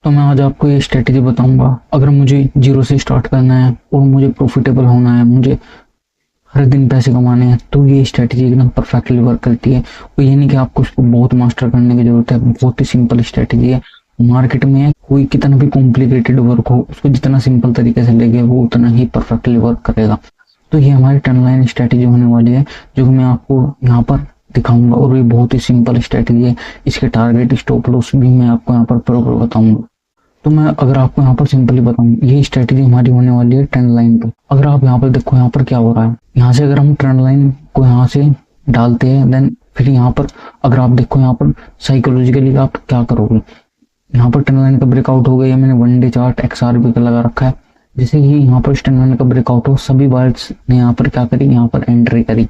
तो मैं आज आपको ये स्ट्रेटेजी बताऊंगा। अगर मुझे जीरो से स्टार्ट करना है और मुझे प्रॉफिटेबल होना है, मुझे हर दिन पैसे कमाने हैं, तो ये स्ट्रेटेजी एकदम परफेक्टली वर्क करती है। और ये नहीं कि आपको उसको बहुत मास्टर करने की जरूरत है, बहुत ही सिंपल स्ट्रेटेजी है। मार्केट में कोई कितना भी कॉम्प्लिकेटेड वर्क हो, उसको जितना सिंपल तरीके से लेके वो उतना ही परफेक्टली वर्क करेगा। तो ये हमारी ट्रेंड लाइन स्ट्रेटेजी होने वाली है, जो कि मैं आपको यहाँ पर दिखाऊंगा। और ये बहुत ही सिंपल स्ट्रेटेजी है। इसके टारगेट, स्टॉप लॉस भी मैं आपको यहाँ पर प्रॉपर बताऊंगा। तो मैं अगर आपको यहाँ पर सिंपली बताऊं, ये स्ट्रेटेजी हमारी होने वाली है ट्रेंड लाइन पे। अगर आप यहाँ पर देखो, यहाँ पर क्या हो रहा है, यहाँ से अगर हम ट्रेंड लाइन को यहाँ से डालते हैं, देन फिर यहाँ पर अगर आप देखो, यहाँ पर साइकोलॉजिकली आप क्या करोगे। यहाँ पर ट्रेंड लाइन का ब्रेकआउट हो गया, मैंने 1 डे चार्ट XRP का लगा रखा है। जैसे ही यहाँ पर ट्रेंड लाइन का ब्रेकआउट हो, सभी बायर्स ने यहाँ पर क्या करी, यहाँ पर एंट्री करी।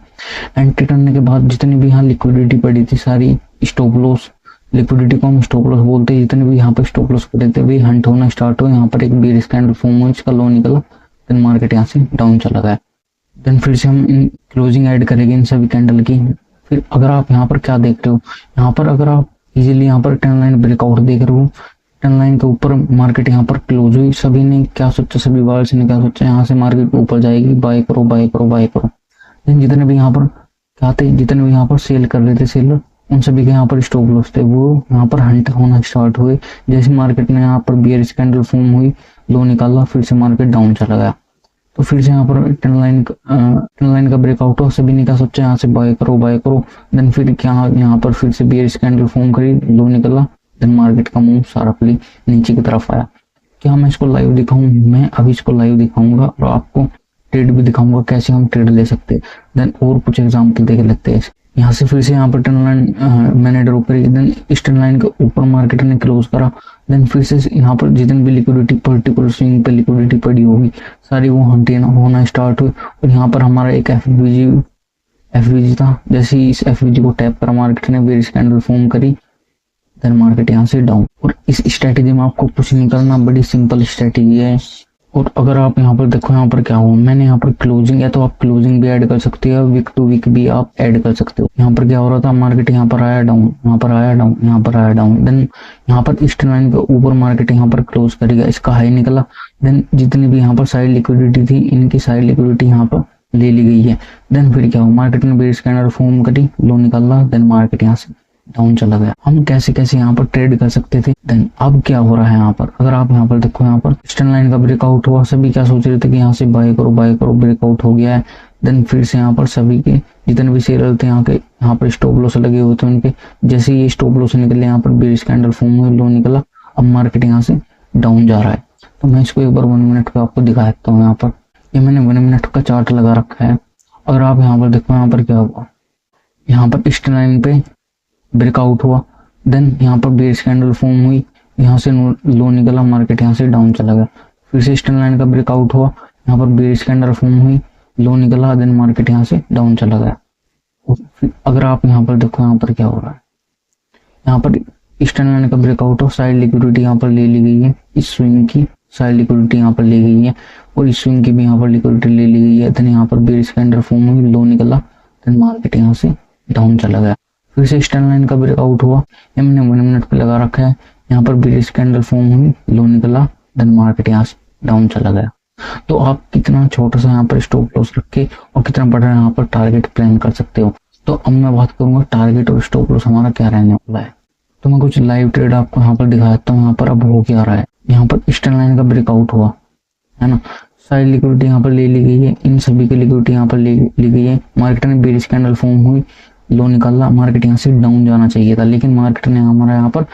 एंट्री करने के बाद जितनी भी यहाँ लिक्विडिटी पड़ी थी, सारी स्टॉप लॉस, लिक्विडिटी को हम स्टॉप लॉस बोलते हैं, जितने भी यहाँ पर स्टॉप लॉस पड़े थे वही हंट होना स्टार्ट हो। यहाँ पर एक बेरिश कैंडल फॉर्म हुआ, इसका लो निकला, देन मार्केट यहाँ से डाउन चला गया। देन फिर से हम इन क्लोजिंग ऐड करेंगे इन सभी कैंडल की। फिर अगर आप यहाँ पर क्या देख रहे हो, यहाँ पर अगर आप इजीली यहाँ पर ट्रेंड लाइन ब्रेकआउट देख रहे हो, ट्रेंड लाइन के ऊपर मार्केट यहाँ पर क्लोज हुई। सभी ने क्या सोचा, सभी बायर्स ने क्या सोचा, यहाँ से मार्केट ऊपर जाएगी, बाय करो बाय करो बाय करो। देन जितने भी यहाँ पर क्या थे, जितने भी यहाँ पर सेल कर रहे थे सेलर, उन सभी के यहाँ पर स्टॉप लॉस थे, वो यहाँ पर हंट होना स्टार्ट हुए। जैसे मार्केट ने यहाँ पर बियरिश कैंडल फॉर्म हुई, लो निकाला, फिर से मार्केट डाउन चला गया। तो फिर से यहाँ पर ट्रेंड लाइन का ब्रेकआउट हो, सभी ने क्या सोचा, यहाँ से बाय करो बाय करो। देन फिर क्या, यहाँ पर फिर से बियरिश कैंडल फॉर्म करी, लो निकला, देन मार्केट का मूव शार्पली नीचे की तरफ आया। क्या मैं इसको लाइव दिखाऊं? मैं अभी इसको लाइव दिखाऊंगा और आपको ट्रेड भी दिखाऊंगा, कैसे हम ट्रेड ले सकते हैं। देन और कुछ एग्जाम्पल देख लेते हैं। यहाँ से फिर से यहाँ पर ट्रेंड लाइन मैंने ड्रॉ करी, देन इस ट्रेंड लाइन के ऊपर मार्केट ने क्लोज करा। देन फिर से यहाँ पर जितनी भी लिक्विडिटी, पर्टिकुलर स्विंग पे लिक्विडिटी पड़ी होगी, सारी वो हंटेन होना स्टार्ट हुई। और यहाँ पर हमारा एक एफवीजी था। जैसे ही इस एफवीजी को टैप करा, मार्केट ने बेरिश कैंडल फॉर्म करी, देन मार्केट यहाँ से डाउन। और इस स्ट्रेटेजी में आपको कुछ नहीं करना, बड़ी सिंपल स्ट्रेटेजी है। और अगर आप यहाँ पर देखो, यहाँ पर क्या हुआ, मैंने यहाँ पर क्लोजिंग, या तो आप क्लोजिंग भी ऐड कर सकते हो, वीक टू वीक भी आप ऐड कर सकते हो। यहाँ पर क्या हो रहा था, मार्केट यहाँ पर आया डाउन, यहाँ पर आया डाउन, यहाँ पर आया डाउन। देन यहाँ पर इस लाइन के ऊपर मार्केट यहाँ पर क्लोज करेगा, इसका हाई निकला। देन जितनी भी यहाँ पर साइड लिक्विडिटी थी, इनकी साइड लिक्विडिटी यहाँ पर ले ली गई है। देन फिर क्या हुआ, मार्केट ने बेरिश कैंडल फॉर्म करी, लो निकाला, देन मार्केट यहाँ से डाउन चला गया। हम कैसे कैसे यहाँ पर ट्रेड कर सकते थे। देन अब क्या हो रहा है यहाँ पर, अगर आप यहाँ पर देखो, यहाँ पर स्टैंड लाइन का ब्रेकआउट हुआ, सभी क्या सोच रहे थे कि यहाँ से बाय करो बाय करो, ब्रेकआउट हो गया है। देन फिर से यहाँ पर सभी के जितने भी सेलर थे, यहाँ पर स्टॉप लॉस लगे हुए थे उनके, जैसे ये स्टॉप लॉस निकले, यहाँ पर बेरिश कैंडल फॉर्म हुई, लो निकला, अब मार्केट यहाँ से डाउन जा रहा है। तो मैं इसको एक बार 1 मिनट का आपको दिखा देता हूँ। यहाँ पर ये मैंने 1 मिनट का चार्ट लगा रखा है। अगर आप यहाँ पर देखो, यहाँ पर क्या हुआ, यहाँ पर स्टैंड लाइन पे ब्रेकआउट हुआ, देन यहाँ पर बेरिश कैंडल फॉर्म हुई, यहाँ से लो निकला, मार्केट यहाँ से डाउन चला गया। फिर से स्टैंड लाइन का ब्रेकआउट हुआ, यहाँ पर बेरिश कैंडल फॉर्म हुई, लो निकला, देन मार्केट यहाँ से डाउन चला गया। फिर अगर आप यहाँ पर देखो, यहाँ पर क्या हो रहा है, यहाँ पर स्टैंड लाइन का ब्रेकआउट हो, साइड लिक्विडिटी यहाँ पर ले ली गई है, इस स्विंग की साइड लिक्विडिटी यहाँ पर ली गई है, और इस स्विंग की भी यहाँ पर लिक्विडिटी ले ली गई है। देन यहाँ पर बेरिश कैंडल फॉर्म हुई, लो निकला, देन मार्केट यहाँ से डाउन चला गया। फिर से स्टैंड लाइन का ब्रेकआउट हुआ, ये मैंने 1 मिनट पे लगा रखा है, यहाँ पर बेरिश कैंडल फॉर्म हुई, लो निकला, देन मार्केट यहाँ से डाउन चला गया। तो आप कितना छोटा सा यहाँ पर स्टॉप लॉस रख के और कितना बड़ा यहाँ पर टारगेट प्लान कर सकते हो। तो अब मैं बात करूंगा टारगेट और स्टॉप लॉस हमारा क्या रहने वाला है। तो मैं कुछ लाइव ट्रेड आपको यहाँ पर दिखा देता हूँ। यहाँ पर अब हो क्या रहा है, यहाँ पर स्टैंड लाइन का ब्रेकआउट हुआ है ना, साइड लिक्विडिटी यहाँ पर ले ली गई है, इन सभी की लिक्विडिटी यहाँ पर ली गई है। मार्केट में बेरिश कैंडल फॉर्म हुई, लो निकाला, मार्केट यहाँ से डाउन जाना चाहिए था, लेकिन मार्केट ने हमारा यहाँ पर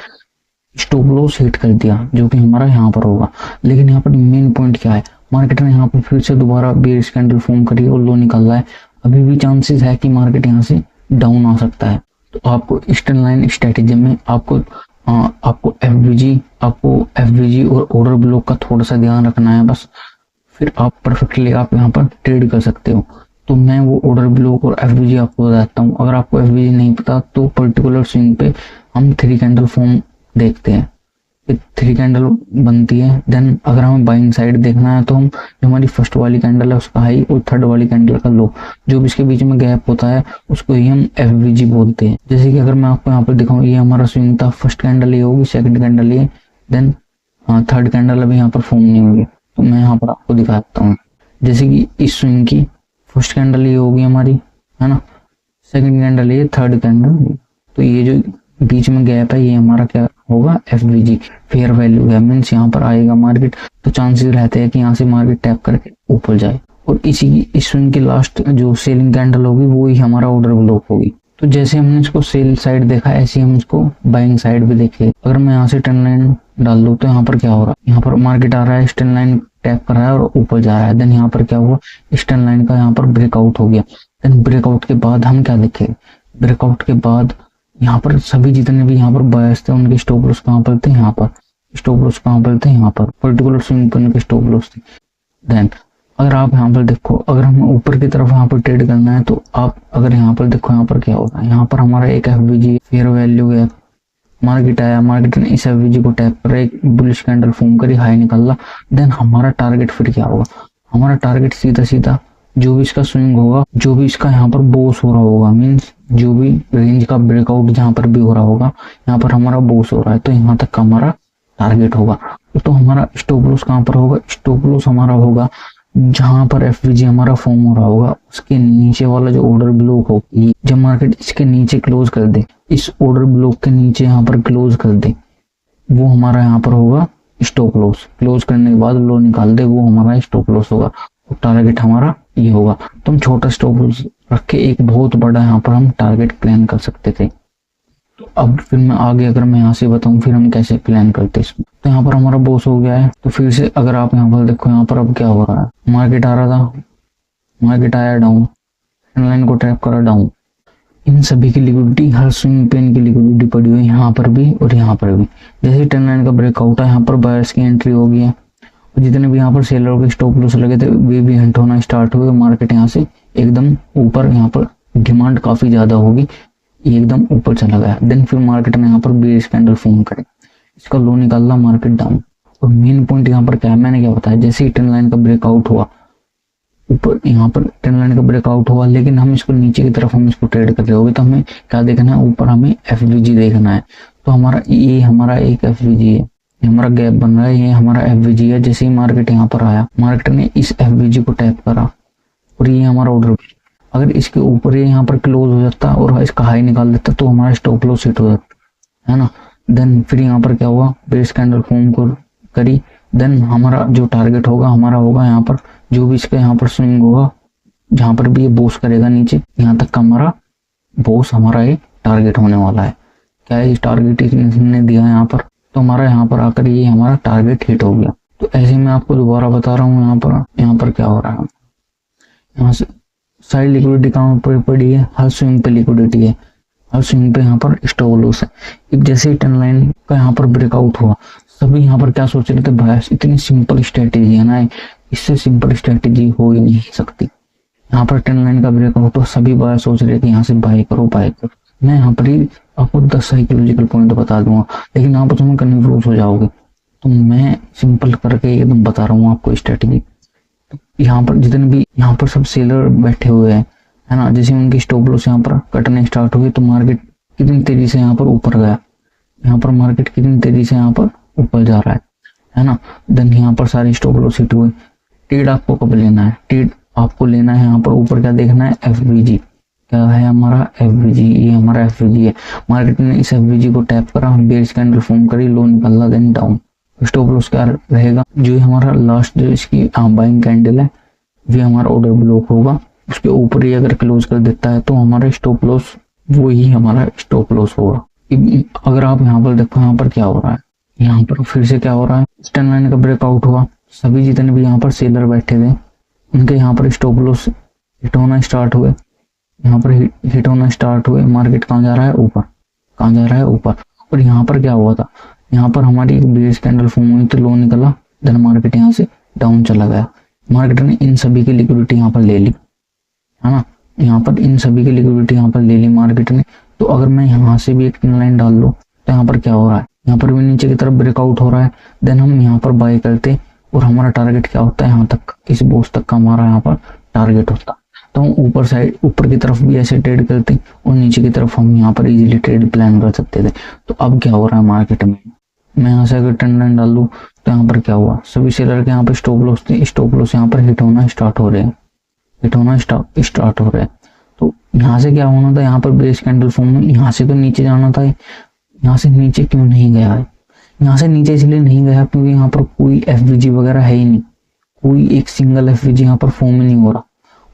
स्टॉप लॉस हिट कर दिया, जो कि हमारा यहाँ पर होगा। लेकिन यहाँ पर मेन पॉइंट क्या है, मार्केट ने यहाँ पर फिर से दोबारा बेरिश कैंडल फॉर्म करी और लो निकाला है। अभी भी चांसेस है कि मार्केट यहाँ से डाउन आ सकता है। तो आपको स्टैंड लाइन स्ट्रेटेजी में आपको एफवीजी और ऑर्डर ब्लॉक का थोड़ा सा ध्यान रखना है बस, फिर आप परफेक्टली आप यहाँ पर ट्रेड कर सकते हो। तो मैं वो ऑर्डर ब्लॉक और एफवीजी आपको बताता हूँ। अगर आपको एफवीजी नहीं पता तो पर्टिकुलर स्विंग पे हम 3 कैंडल फॉर्म देखते हैं, 3 कैंडल बनती है। देन अगर हमें बाइंग साइड देखना है तो हम जो हमारी फर्स्ट वाली कैंडल है उसका हाई और थर्ड वाली कैंडल का लो, जो भी इसके बीच में गैप होता है उसको ही हम एफवीजी बोलते हैं। जैसे कि अगर मैं आपको यहाँ पर दिखाऊं, ये हमारा स्विंग था, फर्स्ट कैंडल ये होगी, सेकंड कैंडल ये, देन थर्ड कैंडल अभी यहाँ पर फॉर्म नहीं हुई है, तो मैं यहाँ पर आपको दिखाता हूँ। जैसे कि इस स्विंग की फर्स्ट कैंडल ये होगी हमारी, है ना, सेकंड कैंडल ये, थर्ड कैंडल, तो ये जो बीच में गैप है ये हमारा क्या होगा, FVG, फेयर वैल्यू है, मीन्स यहाँ पर आएगा मार्केट, तो चांसेस रहते हैं कि यहाँ से मार्केट टैप करके ऊपर जाए। और इसी की इस स्विंग की लास्ट जो सेलिंग कैंडल होगी वो ही हमारा ऑर्डर ब्लॉक होगी। तो जैसे हमने इसको सेल साइड देखा, ऐसे हम इसको बाइंग साइड भी देखें। अगर मैं यहाँ से ट्रेंड लाइन डाल दूँ तो यहाँ पर क्या हो रहा है, यहाँ पर मार्केट आ रहा है, ट्रेंड लाइन टैप कर रहा है और ऊपर जा रहा है। देन यहाँ पर क्या हुआ, ट्रेंड लाइन का यहाँ पर ब्रेकआउट हो गया। देन ब्रेकआउट के बाद हम क्या देखें, ब्रेकआउट के बाद यहाँ पर सभी जितने भी यहाँ पर बायर्स थे उनके स्टॉप लॉस कहाँ पर थे, यहाँ पर स्टॉप लॉस कहाँ पर थे, यहाँ पर पर्टिकुलर स्विंग पर उनके स्टॉप लॉस थे। देन अगर आप यहाँ पर देखो, अगर हमें ऊपर की तरफ यहाँ पर ट्रेड करना है तो आप अगर यहाँ पर देखो, यहाँ पर क्या होगा, यहाँ पर हमारा एक FVG फेयर वैल्यू है, मार्केट आया, मार्केट ने इस FVG को टैप कर एक बुलिश कैंडल फॉर्म करी, हाई निकला। देन हमारा टारगेट फिर क्या होगा, हमारा टारगेट सीधा सीधा जो भी इसका स्विंग होगा, जो भी इसका यहाँ पर बॉस हो रहा होगा, मीन्स जो भी रेंज का ब्रेकआउट जहाँ पर भी हो रहा होगा, यहाँ पर हमारा बॉस हो रहा है तो यहाँ तक का हमारा टारगेट होगा। तो हमारा स्टॉप लॉस कहाँ पर होगा, स्टॉप लॉस हमारा होगा जहां पर FVG हमारा फॉर्म हो रहा होगा उसके नीचे वाला जो ऑर्डर ब्लॉक होगी, जब मार्केट इसके नीचे क्लोज कर दे, इस ऑर्डर ब्लॉक के नीचे यहाँ पर क्लोज कर दे, वो हमारा यहाँ पर होगा स्टॉप लॉस। क्लोज करने के बाद लो निकाल दे, वो हमारा स्टॉप लॉस होगा। तो टारगेट हमारा ये होगा। तो हम छोटा स्टॉप लॉस रख के एक बहुत बड़ा यहाँ पर हम टारगेट प्लान कर सकते थे। तो अब फिर मैं आगे अगर मैं यहाँ से बताऊं फिर हम कैसे प्लान करते इसमें। तो यहाँ पर हमारा बॉस हो गया है। तो फिर से अगर आप यहाँ पर देखो, यहाँ पर अब क्या हो रहा है, मार्केट आ रहा था, मार्केट आया डाउन, लाइन को ट्रैप करा डाउन, इन सभी की लिक्विडिटी, हर स्विंग पे इनकी लिक्विडिटी पड़ी हुई है, यहाँ पर भी और यहाँ पर भी। जैसे ट्रेंड लाइन का ब्रेकआउट है, यहाँ पर बायर्स की एंट्री हो गई है और जितने भी यहाँ पर सेलर के स्टॉप लॉस लगे थे वे भी हंट होना स्टार्ट हुए। मार्केट यहाँ से एकदम ऊपर, यहाँ पर डिमांड काफी ज्यादा होगी, ये एकदम ऊपर चला गया। देन फिर मार्केट में यहाँ पर बेरिश कैंडल फॉर्म करे, इसका लो निकाला, मार्केट डाउन। और मेन पॉइंट यहाँ पर क्या है, मैंने क्या बताया, जैसे ही ट्रेंड लाइन का ब्रेकआउट हुआ ऊपर, यहाँ पर ट्रेंड लाइन का ब्रेकआउट हुआ, लेकिन हम इसको नीचे की तरफ हम इसको ट्रेड कर रहे होगे तो हमें क्या देखना है, ऊपर हमें FVG देखना है। तो हमारा ये हमारा एक FVG है, हमारा गैप बन रहा है, ये हमारा FVG है। जैसे ही मार्केट यहाँ पर आया, मार्केट ने इस FVG को टैप करा और ये हमारा ऑर्डर, अगर इसके ऊपर ये यहाँ पर क्लोज हो जाता और इसका हाई निकाल देता तो हमारा स्टॉप लॉस हिट हो जाता, है ना। देन फिर यहाँ पर क्या हुआ, बेरिश कैंडल फॉर्म करी। देन हमारा जो टारगेट होगा हमारा होगा यहाँ पर, जो भी इसका यहाँ पर स्विंग होगा, जहाँ पर भी ये बॉस करेगा नीचे, यहाँ तक का हमारा बॉस, हमारा ये टारगेट होने वाला है। क्या है, इस टारगेट इसने दिया है यहाँ पर, तो हमारा यहाँ पर आकर ये हमारा टारगेट हिट हो गया। तो ऐसे मैं आपको दोबारा बता रहा हूँ, यहाँ पर क्या हो रहा है, यहाँ से साइड लिक्विडिटी कहाँ पर पड़ी है, हर स्विंग पे लिक्विडिटी है, हर स्विंग पे यहाँ पर स्टॉप लॉस है। एक जैसे ही ट्रेंड लाइन का यहाँ पर ब्रेकआउट हुआ, सभी यहाँ पर क्या सोच रहे थे, बायर्स, इतनी सिंपल स्ट्रेटेजी है ना, इससे सिंपल स्ट्रेटेजी हो ही नहीं सकती। यहाँ पर ट्रेंड लाइन का ब्रेकआउट हुआ, सभी बायर सोच रहे थे यहाँ से बाय करो बाय करो। मैं यहाँ पर ही आपको 10 साइकोलॉजिकल पॉइंट बता दूंगा, लेकिन यहाँ पर तुम कन्फ्यूज हो जाओगे, तो मैं सिंपल करके एकदम बता रहा हूँ आपको स्ट्रेटेजी। यहाँ पर जितने भी यहाँ पर सब सेलर बैठे हुए हैं, है ना, जैसे उनकी स्टॉप लॉस यहाँ पर कटने स्टार्ट हुई तो मार्केट कितनी तेजी से यहाँ पर ऊपर गया, यहाँ पर मार्केट कितनी तेजी से यहाँ पर ऊपर जा रहा है ना। देन यहाँ पर सारे स्टॉप लॉस हिट हुए। ट्रेड आपको कब लेना है, ट्रेड आपको लेना है यहाँ पर ऊपर क्या देखना है, FVG। क्या है हमारा FVG, ये हमारा FVG है। मार्केट ने इस FVG को टैप करा, बेरिश कैंडल फॉर्म करी, लो निकला, देन डाउन। स्टॉप लॉस क्या रहेगा, जो हमारा लास्ट जो इसकी बाइंग कैंडल है वो हमारा ऑर्डर ब्लॉक होगा, उसके ऊपर ही अगर क्लोज कर देता है तो हमारा स्टॉप लॉस वो ही हमारा स्टॉप लॉस होगा। अगर आप यहाँ पर देखो, यहाँ पर क्या हो रहा है, यहाँ पर फिर से क्या हो रहा है, ट्रेंड लाइन का ब्रेकआउट हुआ, सभी जितने भी यहाँ पर सेलर बैठे थे उनके यहाँ पर स्टॉप लॉस हिट होना स्टार्ट हुए, यहाँ पर हिट होना स्टार्ट हुए। मार्केट कहाँ जा रहा है, ऊपर, कहाँ जा रहा है, ऊपर। और यहाँ पर क्या हुआ था, यहाँ पर हमारी एक बेरिश कैंडल फॉर्म हुई तो लो निकला, देन मार्केट यहाँ से डाउन चला गया। मार्केट ने इन सभी की लिक्विडिटी यहाँ पर ले ली, है ना, यहाँ पर इन सभी की लिक्विडिटी यहाँ पर ले ली मार्केट ने। तो अगर मैं यहाँ से भी एक लाइन डाल लूँ तो यहाँ पर क्या हो रहा है, यहाँ पर भी नीचे की तरफ ब्रेकआउट हो रहा है। देन हम यहाँ पर बाय करते और हमारा टारगेट क्या होता है, यहाँ तक, इस बॉस तक का हमारा यहाँ पर टारगेट होता। तो हम ऊपर साइड, ऊपर की तरफ भी ऐसे ट्रेड करते और नीचे की तरफ हम यहाँ पर इजीली ट्रेड प्लान कर सकते थे। तो अब क्या हो रहा है मार्केट में, मैं यहाँ से अगर ट्रेंड लाइन डाल दूँ तो यहाँ पर क्या हुआ, सभी सेलर के यहाँ पर स्टॉप लॉस थे, स्टॉप लॉस यहाँ पर हिट होना स्टार्ट हो रहे हैं, हिट होना स्टार्ट हो रहे हैं। तो यहाँ से क्या होना था, यहाँ पर बेस कैंडल फॉर्म में यहाँ से तो नीचे जाना था, यहाँ से नीचे क्यों नहीं गया है? यहाँ से नीचे इसलिए नहीं गया क्योंकि यहाँ पर कोई एफवीजी वगैरह है ही नहीं, कोई एक सिंगल एफवीजी यहाँ पर फॉर्म नहीं हो रहा,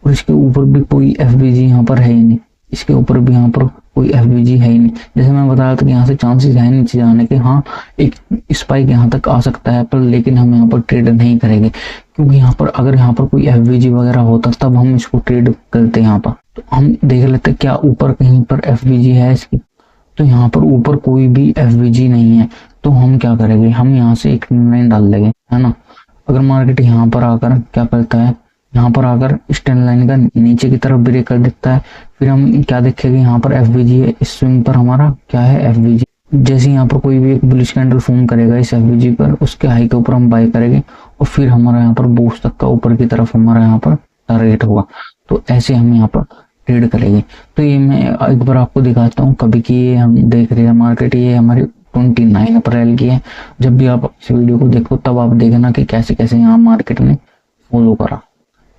और इसके ऊपर भी कोई एफवीजी यहाँ पर है ही नहीं, इसके ऊपर भी यहाँ पर कोई एफवीजी है ही नहीं। जैसे मैं बता रहा था कि यहाँ से चांसेस है नीचे जाने के, हाँ एक स्पाइक यहाँ तक आ सकता है, पर लेकिन हम यहाँ पर ट्रेड नहीं करेंगे, क्योंकि यहाँ पर अगर यहाँ पर कोई एफवीजी वगैरह होता तब हम इसको ट्रेड करते यहाँ पर। तो हम देख लेते क्या ऊपर कहीं पर एफवीजी है इसकी, तो यहाँ पर ऊपर कोई भी एफवीजी नहीं है। तो हम क्या करेंगे, हम यहाँ से एक लाइन डाल देंगे, है ना। अगर मार्केट यहाँ पर आकर क्या करता है, यहाँ पर आकर इस ट्रेंड लाइन का नीचे की तरफ ब्रेक कर देता है, फिर हम क्या देखेंगे, यहाँ पर एफवीजी है, इस स्विंग पर हमारा क्या है एफवीजी। जैसे यहाँ पर कोई भी एक बुलिश कैंडल फॉर्म करेगा इस एफवीजी पर, उसके हाई के ऊपर हम बाय करेंगे और फिर हमारा यहाँ पर बूस्ट तक का ऊपर की तरफ हमारा यहाँ पर टारगेट होगा। तो ऐसे हम यहाँ पर ट्रेड करेंगे। तो ये मैं एक बार आपको दिखाता हूँ कभी की, ये हम देख रहे हैं मार्केट, ये हमारी 29 अप्रैल की है। जब भी आप इस वीडियो को देखो तब आप देखना कि कैसे कैसे यहाँ मार्केट ने फॉलो करा।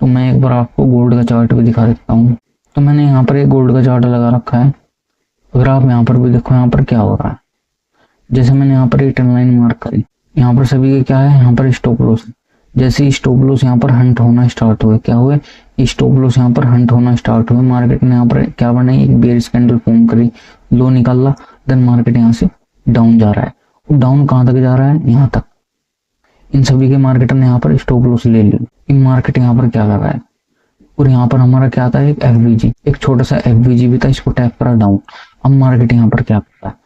तो मैं एक बार आपको गोल्ड का चार्ट भी दिखा देता हूँ। तो मैंने यहाँ पर एक गोल्ड का चार्ट लगा रखा है, अगर आप यहाँ पर भी देखो यहाँ पर क्या हो रहा है। जैसे मैंने यहाँ पर एक ट्रेंड लाइन मार्क करी, यहाँ पर सभी के क्या है, यहाँ पर स्टॉप लॉस है। जैसे स्टॉप लॉस यहाँ पर हंट होना स्टार्ट हुए, क्या हुए, स्टॉप लॉस यहाँ पर हंट होना स्टार्ट हुए। मार्केट ने यहाँ पर क्या बनाई, एक बेयरिश कैंडल फॉर्म करी, लो निकाला, देन मार्केट यहाँ से डाउन जा रहा है। डाउन कहाँ तक जा रहा है, यहाँ तक। इन सभी के मार्केट ने यहाँ पर स्टॉप लॉस ले ली। इन मार्केट यहाँ पर क्या कर रहा है, और यहाँ पर हमारा क्या था, एक एफवीजी, एक छोटा सा एफवीजी भी था, इसको टैप करा डाउन। अब मार्केट यहाँ पर क्या कर रहा है,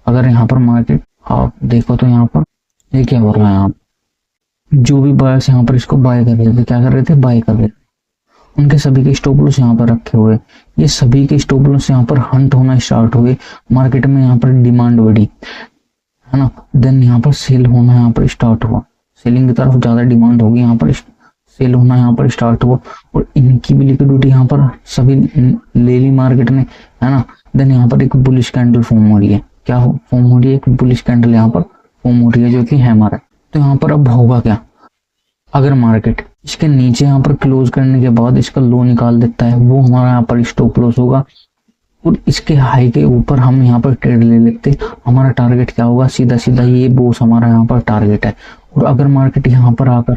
अगर यहाँ पर मार्केट आप देखो तो यहाँ पर ये क्या हो रहा है, आप जो भी बायर्स यहाँ पर इसको बाय कर रहे थे, क्या कर रहे थे, बाय कर रहे थे, उनके सभी के स्टॉप लॉस यहाँ पर रखे हुए, ये सभी के स्टॉप लॉस यहाँ पर हंट होना स्टार्ट हुए। मार्केट में यहाँ पर डिमांड बढ़ी, है ना, देन यहाँ पर सेल होना यहाँ पर स्टार्ट हुआ, सेलिंग की तरफ ज्यादा डिमांड होगी, यहाँ पर सेल होना यहाँ पर स्टार्ट हुआ, और इनकी भी लिक्विडिटी यहाँ पर सभी ले ली मार्केट ने, है ना। देन यहाँ पर एक बुलिश कैंडल फॉर्म हो रही है, क्या फॉर्म हो रही है, एक बुलिश कैंडल यहाँ पर फॉर्म हो रही है, जो कि है हमारा। तो यहाँ पर अब होगा क्या, अगर मार्केट इसके नीचे यहाँ पर क्लोज करने के बाद इसका लो निकाल देता है, वो हमारा यहाँ पर स्टॉप लॉस होगा, और इसके हाई के ऊपर हम यहाँ पर ट्रेड ले लेते। हमारा टारगेट क्या होगा, सीधा सीधा ये बोस हमारा यहाँ पर टारगेट है। और अगर मार्केट यहाँ पर आकर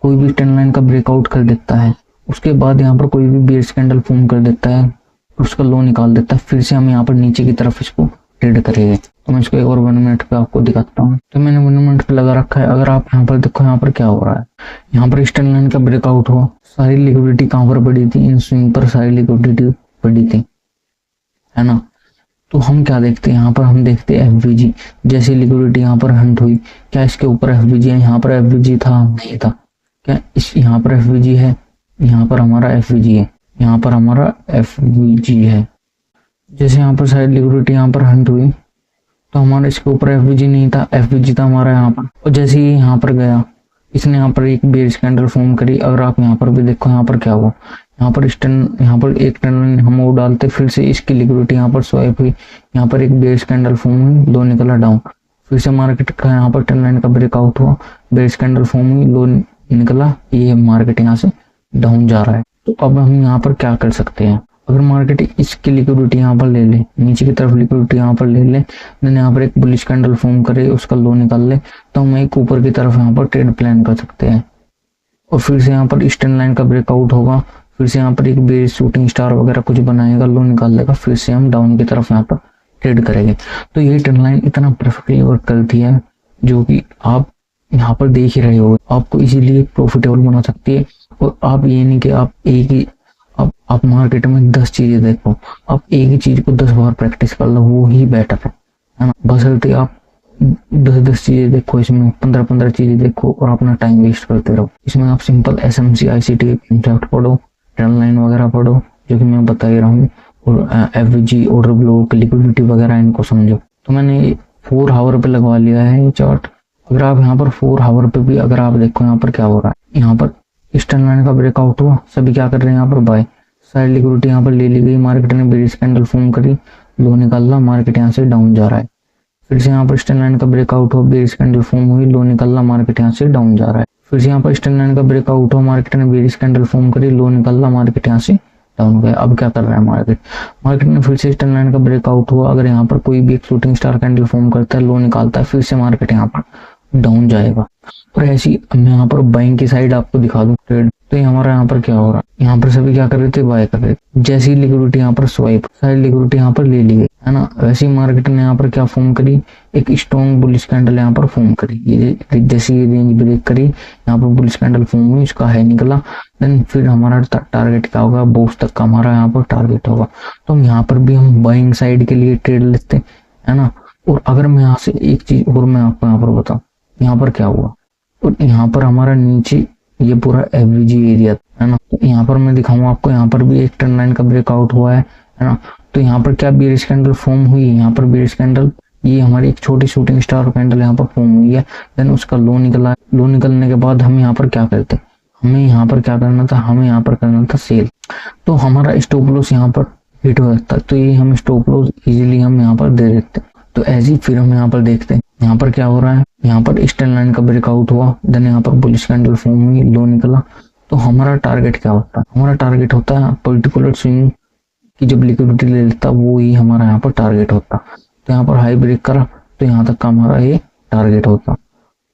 कोई भी ट्रेंड लाइन का ब्रेकआउट कर देता है, उसके बाद यहाँ पर कोई भी बेयरिश कैंडल फॉर्म कर देता है, उसका लो निकाल देता है, फिर से हम यहाँ पर नीचे की तरफ इसको ट्रेड करेंगे। तो मैं इसको एक और 1 मिनट पे आपको दिखाता हूँ। तो मैंने 1 मिनट पे लगा रखा है। अगर आप यहाँ पर देखो यहाँ पर क्या हो रहा है, यहाँ पर ट्रेंड लाइन का ब्रेकआउट हुआ, सारी लिक्विडिटी कहाँ पर पड़ी थी, इन स्विंग पर सारी लिक्विडिटी पड़ी थी, है ना। तो हम क्या देखते हैं, यहाँ पर हम देखते हैं एफवीजी, जैसे लिक्विडिटी यहाँ पर हंट हुई, क्या इसके ऊपर एफवीजी है, यहाँ पर एफवीजी था, नहीं था, क्या इस यहाँ पर एफवीजी है, यहाँ पर हमारा एफवीजी है, यहाँ पर हमारा एफवीजी है। जैसे यहाँ पर साइड लिक्विडिटी यहाँ पर हंट हुई, तो हमारा इसके ऊपर एफवीजी नहीं था, एफवीजी था हमारा यहाँ पर। और जैसे ही यहाँ पर गया, इसने यहाँ पर एक बेयरिश कैंडल फॉर्म करी। अगर आप यहाँ पर भी देखो, यहाँ पर क्या हुआ, यहाँ पर यहाँ पर एक टन हम वो डालते, फिर से इसकी लिक्विडिटी यहाँ पर स्वाइप हुई, यहाँ पर एक बेयरिश कैंडल फॉर्म हुई, लो निकला डाउन, फिर से मार्केट का यहाँ पर ट्रेंड लाइन का ब्रेकआउट हुआ, बेयरिश कैंडल फॉर्म हुई, लो निकला, ये मार्केट यहाँ से डाउन जा रहा है। तो अब हम यहाँ पर क्या कर सकते हैं, अगर मार्केट इसकी लिक्विडिटी यहाँ पर ले ले, नीचे की तरफ लिक्विडिटी यहाँ पर ले ले, देन यहाँ पर एक बुलिश कैंडल फॉर्म करे, उसका लो निकाल ले, तो हम एक ऊपर की तरफ यहाँ पर ट्रेड प्लान कर सकते हैं। और फिर से यहाँ पर ईस्टर्न लाइन का ब्रेकआउट होगा, फिर से यहाँ पर एक बेयरिश शूटिंग स्टार वगैरह कुछ बनाएगा, लो निकाल लेगा, फिर से हम डाउन की तरफ यहाँ पर ट्रेड करेंगे। तो ये ट्रेंड लाइन इतना परफेक्टली वर्क करती है, जो कि आप यहाँ पर देख ही रहे हो, आपको इजीली प्रॉफिटेबल बना सकती है। और आप ये नहीं कि आप एक ही आप मार्केट में 10 चीजें देखो, आप एक ही चीज को 10 बार प्रैक्टिस कर लो, वो ही बेटर है ना। बशर्ते आप 10 चीजें देखो, इसमें 15 चीजें देखो और अपना टाइम वेस्ट करते रहो। इसमें आप सिंपल SMC ICT कॉन्सेप्ट पढ़ो, ट्रेंड लाइन वगैरह पढ़ो, जो कि मैं बता ही रहा हूँ, और एफवीजी, ऑर्डर ब्लॉक, लिक्विडिटी वगैरह इनको समझो। तो मैंने 4 आवर पे लगवा लिया है ये चार्ट। अगर आप यहाँ पर 4 आवर पे भी अगर आप देखो, यहाँ पर क्या हो रहा है, यहाँ पर ईस्टर्न लाइन का ब्रेकआउट हुआ, सभी क्या कर रहे हैं यहाँ पर बाय, साइड लिक्विडिटी यहाँ पर ले ली गई, मार्केट ने बेयरिश कैंडल फॉर्म करी, लो निकाला, मार्केट यहाँ से डाउन जा रहा है। फिर से यहाँ पर स्टैंड लाइन का ब्रेकआउट हो, बेरिश कैंडल फॉर्म हुई, लो निकलना, मार्केट यहाँ से डाउन जा रहा है। फिर से यहाँ पर स्टैंड लाइन का ब्रेकआउट हो, मार्केट ने बेरिश कैंडल फॉर्म करी, लो निकलना, मार्केट यहाँ से डाउन गया। अब क्या कर रहा है मार्केट, मार्केट ने फिर से स्टैंड लाइन का ब्रेकआउट हुआ, अगर यहाँ पर कोई भी एक शूटिंग स्टार कैंडल फॉर्म करता है, लो निकालता है, फिर से मार्केट यहाँ पर डाउन जाएगा। और ऐसी मैं यहाँ पर बाइंग की साइड आपको दिखा दूं ट्रेड, तो हमारा यहाँ पर क्या हो रहा है, यहाँ पर सभी क्या कर रहे थे, बाय कर रहे थे। जैसी लिक्विडिटी यहाँ पर स्वाइप, सारी लिक्विडिटी यहाँ पर ले ली गई है ना, वैसे ही मार्केट ने यहाँ पर क्या फॉर्म करी, एक स्ट्रॉन्ग बुलिश कैंडल यहाँ पर फॉर्म करी। ये जैसी रेंज ब्रेक करी, यहाँ पर बुलिश कैंडल फॉर्म हुई, इसका हाई निकला, देन फिर हमारा टारगेट क्या होगा, बोस तक का हमारा यहाँ पर टारगेट होगा। तो हम यहाँ पर भी हम बाइंग साइड के लिए ट्रेड लेते है ना। और अगर मैं यहाँ से एक चीज और मैं आपको यहाँ पर बताऊं, यहाँ पर क्या हुआ, और यहाँ पर हमारा नीचे ये पूरा एवरेजी एरिया है ना, तो यहाँ पर मैं दिखाऊंगा आपको, यहाँ पर भी एक ट्रेंड लाइन का ब्रेकआउट हुआ है ना। तो यहाँ पर क्या बेरिश कैंडल फॉर्म हुई है, यहाँ पर बेरिश कैंडल, ये हमारी एक छोटी शूटिंग स्टार कैंडल यहाँ पर फॉर्म हुई है, देन उसका लो निकला, लो निकलने के बाद हम यहाँ पर क्या करते, हमें यहाँ पर क्या करना था, हमें यहाँ पर करना था सेल। तो हमारा स्टॉप लॉस यहाँ पर हिट हो जाता है, तो ये हम स्टॉप लॉस इजीली हम यहाँ पर दे देते हैं। तो ऐसे ही फिर हम यहाँ पर देखते हैं, यहाँ पर क्या हो रहा है, यहाँ पर स्टैंड लाइन का ब्रेकआउट हुआ, देन यहाँ पर बुलिश कैंडल फॉर्म हुई, लो निकला। तो हमारा टारगेट क्या होता है, हमारा टारगेट होता है पर्टिकुलर स्विंग की जब लिक्विडिटी ले लेता, वो ही हमारा यहाँ पर टारगेट होता। तो यहाँ पर हाई ब्रेक करा, तो यहाँ तक का हमारा ये टारगेट होता,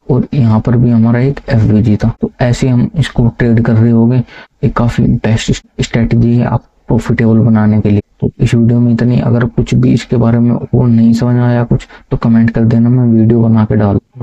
और यहाँ पर भी हमारा एक एवरेज था। तो ऐसे हम इसको ट्रेड कर रहे होंगे, एक काफी बेस्ट स्ट्रेटजी है आप प्रॉफिटेबल बनाने के लिए। तो इस वीडियो में इतनी, अगर कुछ भी इसके बारे में और नहीं समझ आया कुछ, तो कमेंट कर देना, मैं वीडियो बना के डाल दूंगा।